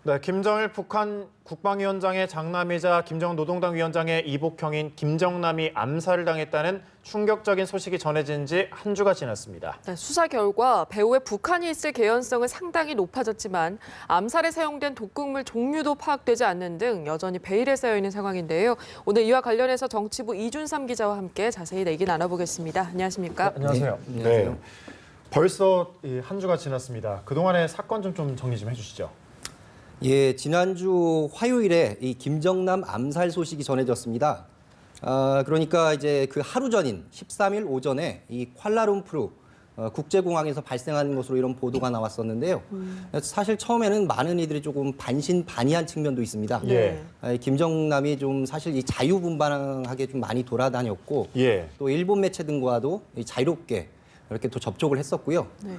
네, 김정일 북한 국방위원장의 장남이자 김정은 노동당 위원장의 이복형인 김정남이 암살을 당했다는 충격적인 소식이 전해진 지 한 주가 지났습니다. 네, 수사 결과 배후에 북한이 있을 개연성은 상당히 높아졌지만 암살에 사용된 독극물 종류도 파악되지 않는 등 여전히 베일에 쌓여 있는 상황인데요. 오늘 이와 관련해서 정치부 이준삼 기자와 함께 자세히 얘기 나눠보겠습니다. 안녕하십니까? 네, 안녕하세요. 네, 안녕하세요. 네, 벌써 한 주가 지났습니다. 그동안의 사건 좀 정리 좀 해주시죠. 예, 지난주 화요일에 이 김정남 암살 소식이 전해졌습니다. 그러니까 이제 그 하루 전인 13일 오전에 이 쿠알라룸푸르 국제공항에서 발생한 것으로 이런 보도가 나왔었는데요. 사실 처음에는 많은 이들이 조금 반신반의한 측면도 있습니다. 예. 김정남이 좀 사실 이 자유분방하게 좀 많이 돌아다녔고 예. 또 일본 매체 등과도 자유롭게 이렇게 또 접촉을 했었고요. 네.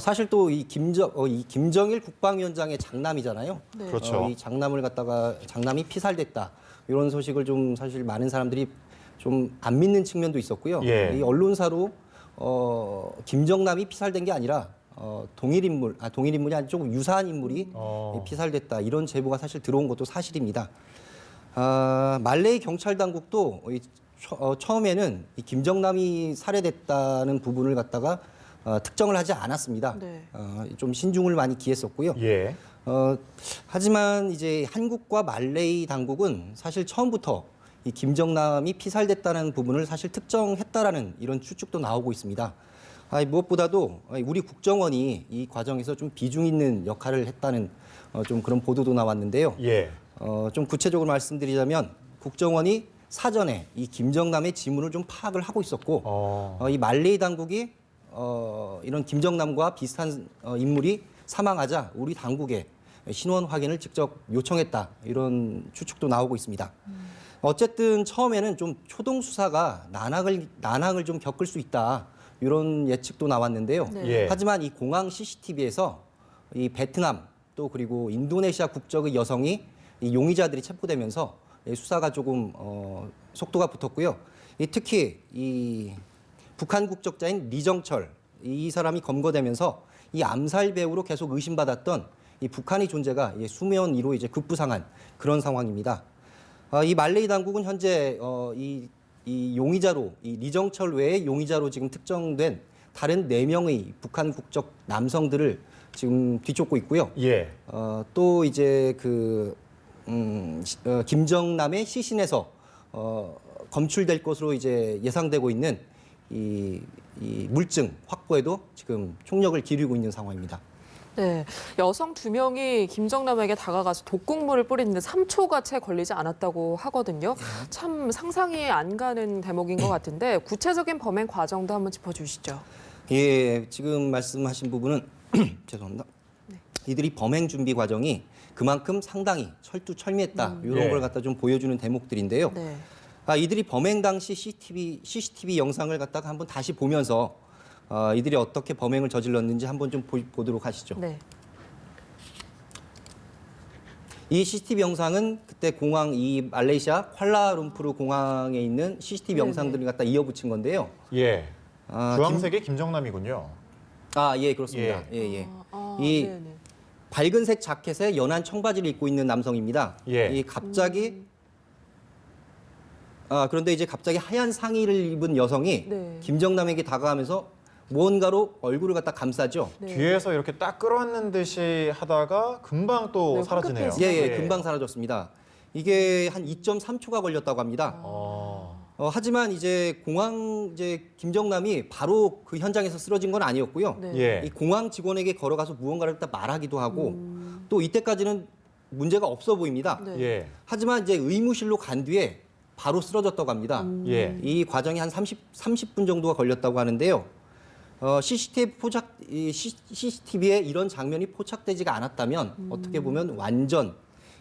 사실 또 이 김정일 국방위원장의 장남이잖아요. 네. 그렇죠. 이 장남이 피살됐다. 이런 소식을 좀 사실 많은 사람들이 좀 안 믿는 측면도 있었고요. 예. 이 언론사로 김정남이 피살된 게 아니라 동일인물이 아니라 조금 유사한 인물이 피살됐다. 이런 제보가 사실 들어온 것도 사실입니다. 말레이 경찰 당국도 처음에는 이 김정남이 살해됐다는 부분을 갖다가 특정을 하지 않았습니다. 네. 좀 신중을 많이 기했었고요. 예. 하지만 이제 한국과 말레이 당국은 사실 처음부터 이 김정남이 피살됐다는 부분을 사실 특정했다라는 이런 추측도 나오고 있습니다. 무엇보다도 우리 국정원이 이 과정에서 좀 비중 있는 역할을 했다는 좀 그런 보도도 나왔는데요. 예. 좀 구체적으로 말씀드리자면 국정원이 사전에 이 김정남의 지문을 좀 파악을 하고 있었고 이 말레이 당국이 이런 김정남과 비슷한 인물이 사망하자 우리 당국에 신원 확인을 직접 요청했다. 이런 추측도 나오고 있습니다. 어쨌든 처음에는 좀 초동 수사가 난항을 좀 겪을 수 있다. 이런 예측도 나왔는데요. 네. 예. 하지만 이 공항 CCTV에서 이 베트남 또 그리고 인도네시아 국적의 여성이 이 용의자들이 체포되면서 수사가 조금 속도가 붙었고요. 특히 이 북한 국적자인 리정철 이 사람이 검거되면서 이 암살 배우로 계속 의심받았던 이 북한의 존재가 수면 위로 이제 급부상한 그런 상황입니다. 이 말레이 당국은 현재 이 용의자로 이 리정철 외에 용의자로 지금 특정된 다른 4명의 북한 국적 남성들을 지금 뒤쫓고 있고요. 예. 또 이제 김정남의 시신에서 검출될 것으로 이제 예상되고 있는 이 물증 확보에도 지금 총력을 기울이고 있는 상황입니다. 네, 여성 2명이 김정남에게 다가가서 독극물을 뿌리는데 3초가 채 걸리지 않았다고 하거든요. 참 상상이 안 가는 대목인 것 같은데 구체적인 범행 과정도 한번 짚어주시죠. 예, 지금 말씀하신 부분은 죄송합니다. 이들이 범행 준비 과정이 그만큼 상당히 철두철미했다. 이런 예. 걸 갖다 좀 보여주는 대목들인데요. 네. 이들이 범행 당시 CCTV 영상을 갖다가 한번 다시 보면서 이들이 어떻게 범행을 저질렀는지 한번 좀 보도록 하시죠. 네. 이 CCTV 영상은 그때 이 말레이시아 쿠알라룸푸르 공항에 있는 CCTV 네네. 영상들을 갖다 이어붙인 건데요. 예. 주황색이 김정남이군요. 예, 그렇습니다. 예. 이 네네. 밝은색 자켓에 연한 청바지를 입고 있는 남성입니다. 예. 이 갑자기 그런데 이제 갑자기 하얀 상의를 입은 여성이 네. 김정남에게 다가가면서 무언가로 얼굴을 갖다 감싸죠. 네. 뒤에서 이렇게 딱 끌어안는 듯이 하다가 금방 또 네, 사라지네요. 황급해지죠. 금방 사라졌습니다. 이게 한 2.3초가 걸렸다고 합니다. 하지만 이제 김정남이 바로 그 현장에서 쓰러진 건 아니었고요. 네. 예. 이 공항 직원에게 걸어가서 무언가를 딱 말하기도 하고 또 이때까지는 문제가 없어 보입니다. 네. 예. 하지만 이제 의무실로 간 뒤에 바로 쓰러졌다고 합니다. 예. 이 과정이 한 30분 정도가 걸렸다고 하는데요. CCTV에 이런 장면이 포착되지가 않았다면 어떻게 보면 완전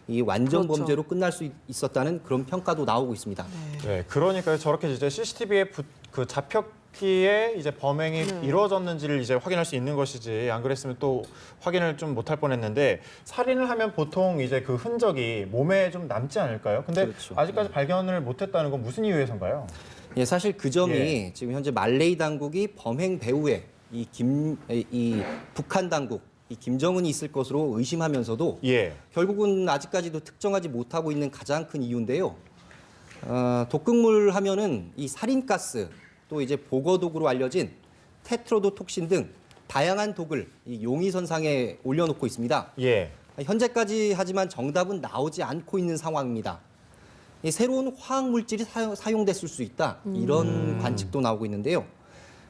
그렇죠. 범죄로 끝날 수 있었다는 그런 평가도 나오고 있습니다. 네, 그러니까 저렇게 이제 CCTV에 그 잡혔기에 이제 범행이 이루어졌는지를 이제 확인할 수 있는 것이지 안 그랬으면 또 확인을 좀 못할 뻔했는데 살인을 하면 보통 이제 그 흔적이 몸에 좀 남지 않을까요? 근데 그렇죠. 아직까지 발견을 못했다는 건 무슨 이유에서인가요? 예, 사실 그 점이 지금 현재 말레이 당국이 범행 배후에 이 북한 당국 이 김정은이 있을 것으로 의심하면서도 예. 결국은 아직까지도 특정하지 못하고 있는 가장 큰 이유인데요. 독극물 하면은 이 살인가스 또 이제 보거독으로 알려진 테트로도톡신 등 다양한 독을 이 용의선상에 올려놓고 있습니다. 예. 현재까지 하지만 정답은 나오지 않고 있는 상황입니다. 이 새로운 화학물질이 사용됐을 수 있다. 이런 관측도 나오고 있는데요.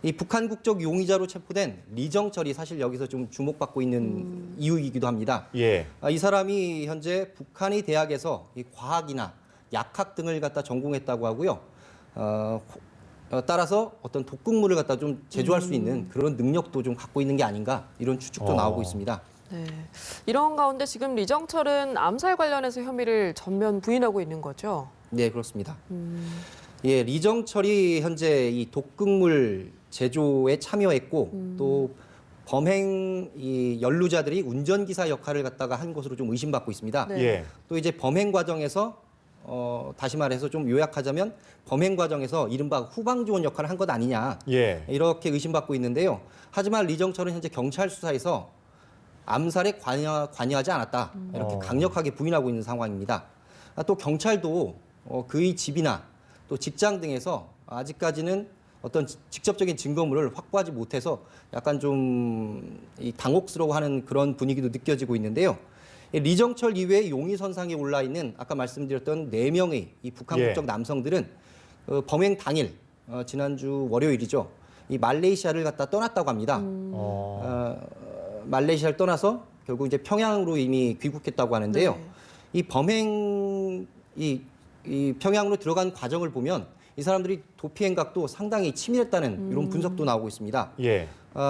이 북한 국적 용의자로 체포된 리정철이 사실 여기서 좀 주목받고 있는 이유이기도 합니다. 예. 이 사람이 현재 북한의 대학에서 이 과학이나 약학 등을 갖다 전공했다고 하고요. 따라서 어떤 독극물을 갖다 좀 제조할 수 있는 그런 능력도 좀 갖고 있는 게 아닌가 이런 추측도 나오고 있습니다. 네. 이런 가운데 지금 리정철은 암살 관련해서 혐의를 전면 부인하고 있는 거죠? 네, 그렇습니다. 예, 리정철이 현재 이 독극물 제조에 참여했고 또 범행 이 연루자들이 운전기사 역할을 갖다가 한 것으로 좀 의심받고 있습니다. 네. 예. 또 이제 범행 과정에서 다시 말해서 좀 요약하자면 범행 과정에서 이른바 후방지원 역할을 한 것 아니냐 예. 이렇게 의심받고 있는데요. 하지만 리정철은 현재 경찰 수사에서 암살에 관여하지 않았다 이렇게 강력하게 부인하고 있는 상황입니다. 또 경찰도 그의 집이나 또 직장 등에서 아직까지는 어떤 직접적인 증거물을 확보하지 못해서 약간 좀 당혹스러워하는 그런 분위기도 느껴지고 있는데요. 리정철 이외에 용의선상에 올라 있는 아까 말씀드렸던 4명의 이 북한 국적 남성들은 범행 당일 지난주 월요일이죠. 이 말레이시아를 갔다 떠났다고 합니다. 말레이시아를 떠나서 결국 이제 평양으로 이미 귀국했다고 하는데요. 네. 이 범행 이 평양으로 들어간 과정을 보면 이 사람들이 도피 행각도 상당히 치밀했다는 이런 분석도 나오고 있습니다. 예.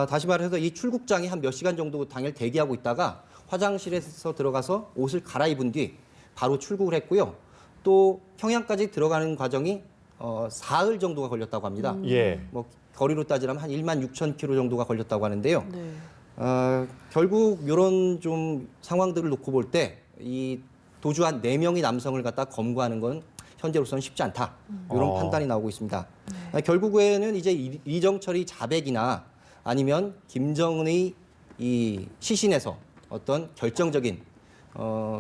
다시 말해서 이 출국장에 한 몇 시간 정도 당일 대기하고 있다가 화장실에서 들어가서 옷을 갈아입은 뒤 바로 출국을 했고요. 또 평양까지 들어가는 과정이 사흘 정도가 걸렸다고 합니다. 예. 뭐 거리로 따지면 한 16,000km 정도가 걸렸다고 하는데요. 네. 결국 이런 좀 상황들을 놓고 볼 때 이 도주한 4명의 남성을 갖다 검거하는 건 현재로서는 쉽지 않다. 이런 판단이 나오고 있습니다. 결국에는 이제 리정철이 자백이나 아니면 김정은의 이 시신에서 어떤 결정적인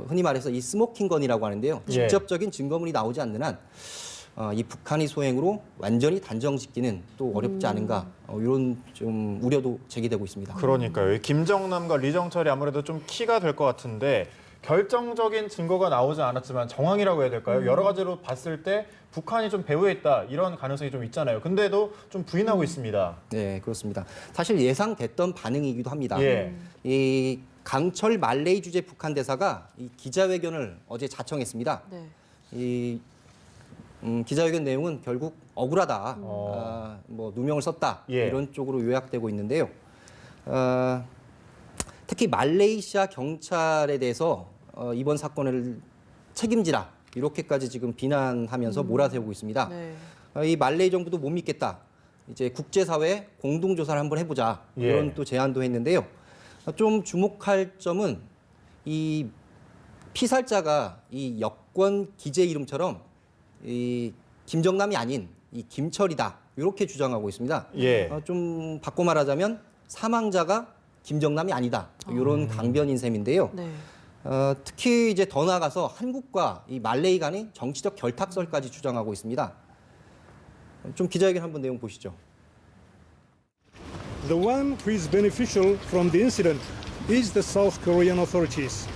흔히 말해서 이 스모킹건이라고 하는데요. 예. 직접적인 증거물이 나오지 않는 한 이 북한의 소행으로 완전히 단정짓기는 또 어렵지 않은가 이런 좀 우려도 제기되고 있습니다. 그러니까요. 이 김정남과 리정철이 아무래도 좀 키가 될 것 같은데 결정적인 증거가 나오지 않았지만 정황이라고 해야 될까요? 여러 가지로 봤을 때 북한이 좀 배후에 있다 이런 가능성이 좀 있잖아요. 근데도 좀 부인하고 있습니다. 네, 그렇습니다. 사실 예상됐던 반응이기도 합니다. 예. 이 강철 말레이 주재 북한 대사가 이 기자회견을 어제 자청했습니다. 네. 이 기자회견 내용은 결국 억울하다, 뭐 누명을 썼다 예. 이런 쪽으로 요약되고 있는데요. 특히 말레이시아 경찰에 대해서 이번 사건을 책임지라 이렇게까지 지금 비난하면서 몰아세우고 있습니다. 네. 이 말레이 정부도 못 믿겠다. 이제 국제사회 공동조사를 한번 해보자 이런 예. 또 제안도 했는데요. 좀 주목할 점은 이 피살자가 이 여권 기재 이름처럼 이 김정남이 아닌 이 김철이다 이렇게 주장하고 있습니다. 예. 좀 바꿔 말하자면 사망자가 김정남이 아니다 이런 강변인 셈인데요. 네. 특히 이제 더 나아가서 한국과 이 말레이 간의 정치적 결탁설까지 주장하고 있습니다. 좀 기자회견 한번 내용 보시죠. The one who is beneficial from the incident is the South Korean authorities,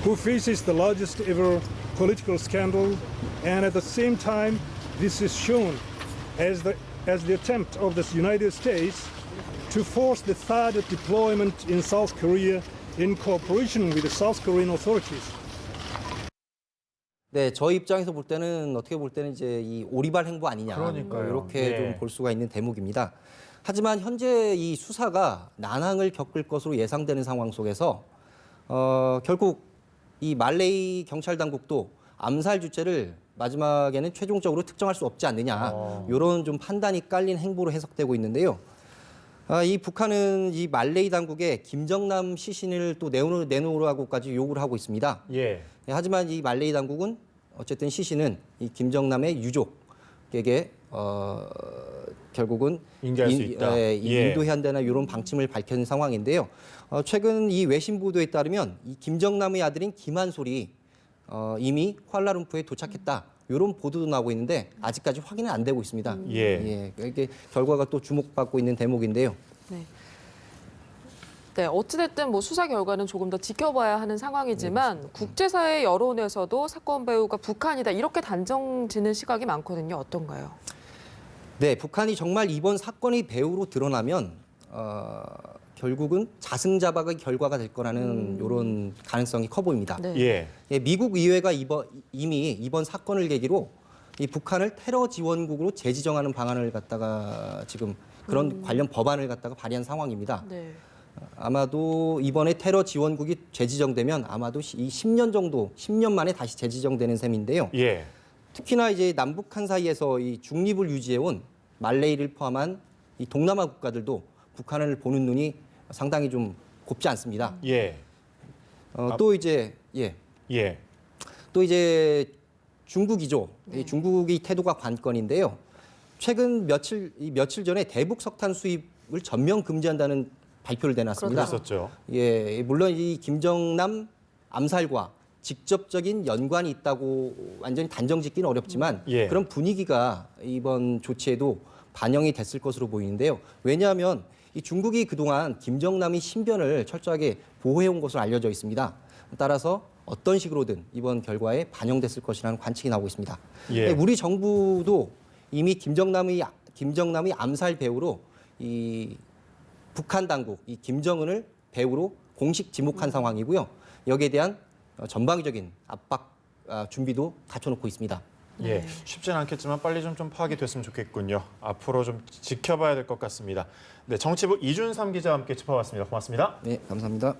who faces the largest ever political scandal, and at the same time, this is shown as the attempt of the United States to force the third deployment in South Korea in cooperation with the South Korean authorities. 네, 저희 입장에서 볼 때는 어떻게 볼 때는 이제 이 오리발 행보 아니냐 그러니까요. 이렇게 예. 좀 볼 수가 있는 대목입니다. 하지만 현재 이 수사가 난항을 겪을 것으로 예상되는 상황 속에서 결국 이 말레이 경찰 당국도 암살 주체를 마지막에는 최종적으로 특정할 수 없지 않느냐 이런 좀 판단이 깔린 행보로 해석되고 있는데요. 이 북한은 이 말레이 당국에 김정남 시신을 또 내놓으라고까지 요구를 하고 있습니다. 예. 하지만 이 말레이 당국은 어쨌든 시신은 이 김정남의 유족 관객에게 결국은 인계할 수 있다. 예. 인도해야 한다는 이런 방침을 밝힌 상황인데요. 최근 이 외신 보도에 따르면 이 김정남의 아들인 김한솔이 이미 쿠알라룸푸르에 도착했다. 이런 보도도 나오고 있는데 아직까지 확인은 안 되고 있습니다. 예. 이게 결과가 또 주목받고 있는 대목인데요. 네. 네, 어찌됐든 뭐 수사 결과는 조금 더 지켜봐야 하는 상황이지만 국제사회 여론에서도 사건 배후가 북한이다 이렇게 단정짓는 시각이 많거든요. 어떤가요? 네, 북한이 정말 이번 사건이 배후로 드러나면 결국은 자승자박의 결과가 될 거라는 이런 가능성이 커 보입니다. 네. 예. 예, 미국 의회가 이미 이번 사건을 계기로 이 북한을 테러 지원국으로 재지정하는 방안을 갖다가 지금 그런 관련 법안을 갖다가 발의한 상황입니다. 네. 아마도 이번에 테러 지원국이 재지정되면 아마도 이 10년 만에 다시 재지정되는 셈인데요. 예. 특히나 이제 남북한 사이에서 이 중립을 유지해온 말레이를 포함한 이 동남아 국가들도 북한을 보는 눈이 상당히 좀 곱지 않습니다. 예. 또 이제 예. 또 이제 중국이죠. 이 중국의 태도가 관건인데요. 최근 며칠 전에 대북 석탄 수입을 전면 금지한다는 발표를 내놨습니다. 그랬었죠. 예, 물론 이 김정남 암살과 직접적인 연관이 있다고 완전히 단정짓기는 어렵지만 예. 그런 분위기가 이번 조치에도 반영이 됐을 것으로 보이는데요. 왜냐하면 이 중국이 그동안 김정남의 신변을 철저하게 보호해온 것으로 알려져 있습니다. 따라서 어떤 식으로든 이번 결과에 반영됐을 것이라는 관측이 나오고 있습니다. 예. 우리 정부도 이미 김정남의 암살 배후로 이 북한 당국, 이 김정은을 배후로 공식 지목한 상황이고요. 여기에 대한 전방위적인 압박 준비도 갖춰놓고 있습니다. 예. 쉽진 않겠지만 빨리 좀 파악이 됐으면 좋겠군요. 앞으로 좀 지켜봐야 될 것 같습니다. 네, 정치부 이준삼 기자와 함께 짚어봤습니다. 고맙습니다. 네, 감사합니다.